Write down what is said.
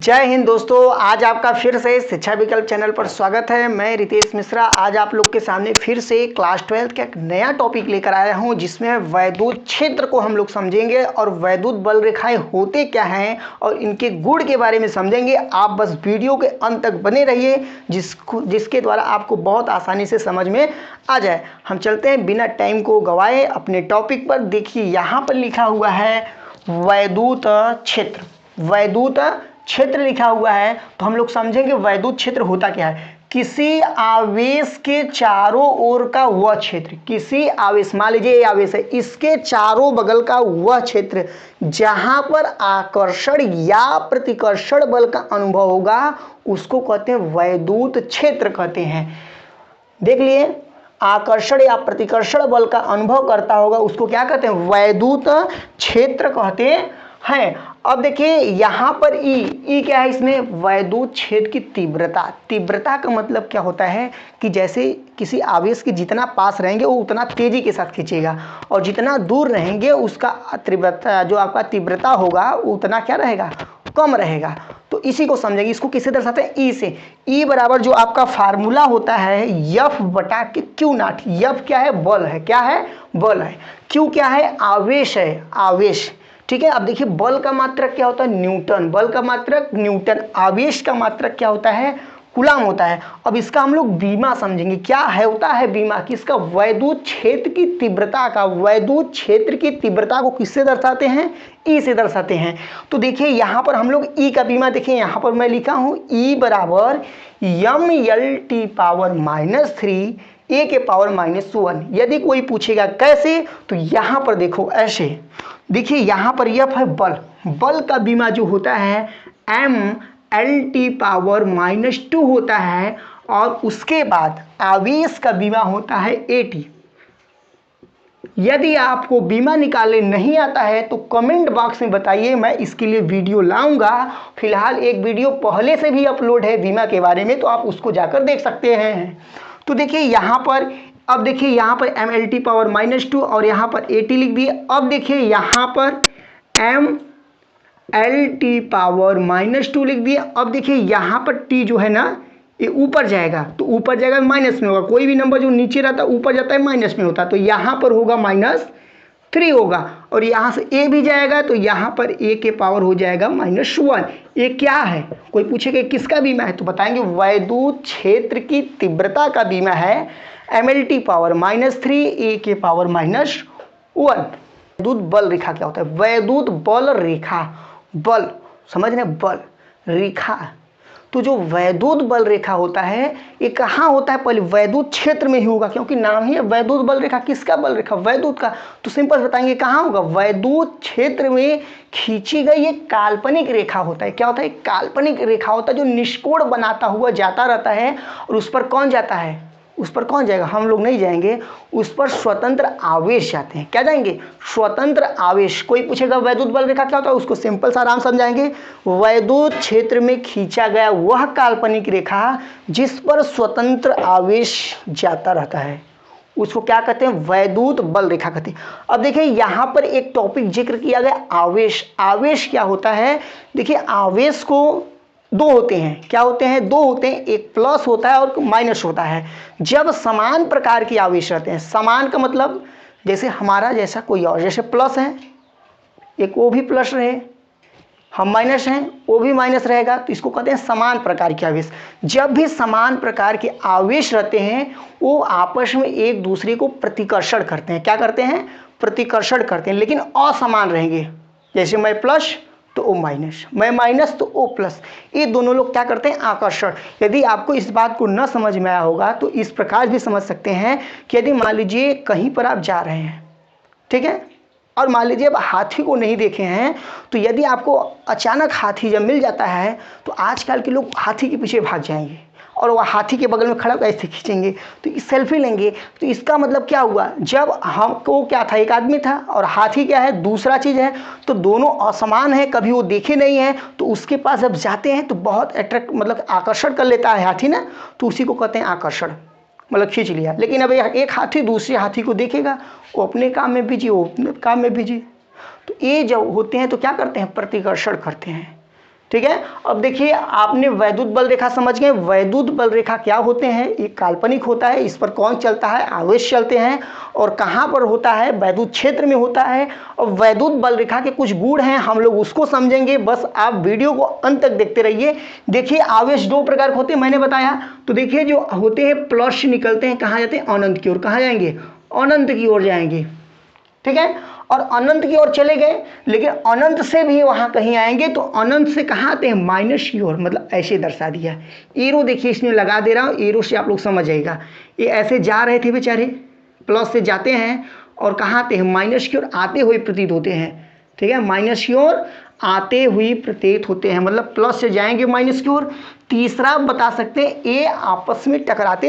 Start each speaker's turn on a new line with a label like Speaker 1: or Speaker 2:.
Speaker 1: जय हिंद दोस्तों, आज आपका फिर से शिक्षा विकल्प चैनल पर स्वागत है। मैं रितेश मिश्रा आज आप लोग के सामने फिर से क्लास 12 का एक नया टॉपिक लेकर आया हूं, जिसमें वैद्युत क्षेत्र को हम लोग समझेंगे और वैद्युत बल रेखाएं होते क्या हैं और इनके गुण के बारे में समझेंगे। आप बस वीडियो के अंत तक बने रहिए, जिसके द्वारा आपको बहुत आसानी से समझ में आ जाए। हम चलते हैं बिना टाइम को गंवाए अपने टॉपिक पर। देखिए यहाँ पर लिखा हुआ है वैद्युत क्षेत्र। वैद्युत क्षेत्र लिखा हुआ है तो हम लोग समझेंगे वैद्युत क्षेत्र होता क्या है। किसी आवेश के चारों ओर का वह क्षेत्र, किसी आवेश, मान लीजिए ये आवेश है, इसके चारों बगल का वह क्षेत्र जहां पर आकर्षण या प्रतिकर्षण बल का अनुभव होगा उसको कहते हैं वैद्युत क्षेत्र कहते हैं। देख लिए, आकर्षण या प्रतिकर्षण बल का अनुभव करता होगा उसको क्या कहते हैं, वैद्युत क्षेत्र कहते हैं। अब देखिए यहाँ पर ई क्या है, इसमें वैद्युत क्षेत्र की तीव्रता। तीव्रता का मतलब क्या होता है कि जैसे किसी आवेश के जितना पास रहेंगे वो उतना तेजी के साथ खींचेगा और जितना दूर रहेंगे उसका तीव्रता, जो आपका तीव्रता होगा उतना क्या रहेगा, कम रहेगा। तो इसी को समझेंगे। इसको किससे दर्शाते हैं, ई से। ई बराबर जो आपका फार्मूला होता है यफ बटा के क्यू नॉट। यफ क्या है, बल है। क्या है, बल है। क्यू क्या है, आवेश है, आवेश। ठीक है। अब देखिए बल का मात्रक क्या होता है, न्यूटन। बल का मात्रक न्यूटन। आवेश का मात्रक क्या होता है, कूलम होता है। अब इसका हम लोग बीमा समझेंगे। क्या है, होता है बीमा किसका, वैद्युत क्षेत्र की तीव्रता का। वैद्युत क्षेत्र की तीव्रता को किससे दर्शाते हैं, ई से दर्शाते हैं। तो देखिए यहाँ पर हम लोग ई का बीमा देखिए, यहाँ पर मैं लिखा हूँ ई बराबर mL/-3 ए के पावर -1। यदि कोई पूछेगा कैसे, तो यहाँ पर देखो ऐसे। देखिए यहाँ पर यफ है बल। बल का बीमा जो होता है mL/-2 होता है और उसके बाद आवेश का बीमा होता है AT। यदि आपको बीमा निकालने नहीं आता है तो कमेंट बॉक्स में बताइए, मैं इसके लिए वीडियो लाऊंगा। फिलहाल एक वीडियो पहले से भी अपलोड है बीमा के बारे में, तो आप उसको जाकर देख सकते हैं। तो देखिए यहाँ पर, अब देखिए यहाँ पर mL/-2 और यहाँ पर AT लिख दिए। अब देखिए यहाँ पर mL/-2 लिख दिए। अब देखिए यहाँ पर T जो है ना ये ऊपर जाएगा, तो ऊपर जाएगा माइनस में होगा। कोई भी नंबर जो नीचे रहता है ऊपर जाता है माइनस में होता है, तो यहाँ पर होगा -3 होगा। और यहाँ से A भी जाएगा तो यहाँ पर A के पावर हो जाएगा -1। ये क्या है, कोई पूछेगा किसका बीमा है, तो बताएंगे वैद्युत क्षेत्र की तीव्रता का बीमा है mL/-3 ए के पावर -1। वैद्युत बल रेखा क्या होता है, वैद्युत बल रेखा, बल समझ रहे, बल रेखा। तो जो वैद्युत बल रेखा होता है ये कहाँ होता है, पहले वैद्युत क्षेत्र में ही होगा, क्योंकि नाम ही है वैद्युत बल रेखा। किसका बल रेखा, वैद्युत का। तो सिंपल बताएंगे कहाँ होगा, वैद्युत क्षेत्र में खींची गई एक काल्पनिक रेखा होता है। क्या होता है, काल्पनिक रेखा होता है जो निष्कोण बनाता हुआ जाता रहता है। और उस पर कौन जाता है, उस पर कौन जाएगा, हम लोग नहीं जाएंगे, उस पर स्वतंत्र आवेश जाते हैं। क्या जाएंगे, स्वतंत्र आवेश। कोई पूछेगा वैद्युत बल रेखा क्या होता है, उसको सिंपल सा आराम समझाएंगे। वैद्युत क्षेत्र में खींचा गया वह काल्पनिक रेखा जिस पर स्वतंत्र आवेश जाता रहता है उसको क्या कहते हैं, वैद्युत बल रेखा कहते हैं। अब देखिए यहाँ पर एक टॉपिक जिक्र किया गया, आवेश। आवेश क्या होता है, देखिए आवेश को दो होते हैं। क्या होते हैं, दो होते हैं, एक प्लस होता है और माइनस होता है। जब समान प्रकार के आवेश रहते हैं, समान का मतलब जैसे हमारा जैसा कोई और, जैसे प्लस है एक वो भी प्लस रहे, हम माइनस हैं वो भी माइनस रहेगा, तो इसको कहते हैं समान प्रकार के आवेश। जब भी समान प्रकार के आवेश रहते हैं वो आपस में एक दूसरे को प्रतिकर्षण करते हैं। क्या करते हैं, प्रतिकर्षण करते हैं, लेकिन असमान रहेंगे। जैसे मैं प्लस तो ओ माइनस, मैं माइनस तो ओ प्लस, ये दोनों लोग क्या करते हैं, आकर्षण। यदि आपको इस बात को न समझ में आया होगा तो इस प्रकार भी समझ सकते हैं कि यदि मान लीजिए कहीं पर आप जा रहे हैं, ठीक है, और मान लीजिए अब हाथी को नहीं देखे हैं, तो यदि आपको अचानक हाथी जब मिल जाता है तो आजकल के लोग हाथी के पीछे भाग जाएंगे और वह हाथी के बगल में खड़ा होकर ऐसे खींचेंगे, तो इस सेल्फी लेंगे। तो इसका मतलब क्या हुआ, जब हमको क्या था, एक आदमी था और हाथी क्या है, दूसरा चीज़ है, तो दोनों असमान है, कभी वो देखे नहीं है, तो उसके पास जब जाते हैं तो बहुत अट्रैक्ट, मतलब आकर्षण कर लेता है हाथी ना, तो उसी को कहते हैं आकर्षण, मतलब खींच लिया। लेकिन अब एक हाथी दूसरे हाथी को देखेगा, वो अपने काम में बिजी, तो ये जब होते हैं तो क्या करते हैं, प्रतिकर्षण करते हैं। ठीक है। अब देखिए आपने वैद्युत बल रेखा समझ गए। वैद्युत बल रेखा क्या होते हैं? एक काल्पनिक होता है, इस पर कौन चलता है? आवेश चलते हैं। और कहाँ पर होता है? वैद्युत क्षेत्र में होता है। और वैद्युत बल रेखा के कुछ गुण हैं, हम लोग उसको समझेंगे। बस आप वीडियो को अंत तक देखते रहिए। देखिए आवेश दो प्रकार के होते हैं, मैंने बताया। तो देखिए जो होते हैं प्लस निकलते हैं, कहाँ जाते हैं? अनंत की ओर। कहाँ जाएंगे? अनंत की ओर जाएंगे, ठीक है। और अनंत की ओर चले गए, लेकिन अनंत से भी वहां कहीं आएंगे तो अनंत से कहाँ आते हैं? माइनस की ओर। मतलब ऐसे दर्शा दिया। एरो देखिए इसमें लगा दे रहा हूं, एरो से आप लोग समझ जाएगा। ये ऐसे जा रहे थे बेचारे, प्लस से जाते हैं और कहाँ आते हैं? माइनस की ओर आते हुए प्रतीत होते हैं, ठीक है। माइनस की ओर आते हुए प्रतीत होते हैं, मतलब प्लस से जाएंगे माइनस की ओर। तीसरा बता सकते हैं, ये आपस में टकराते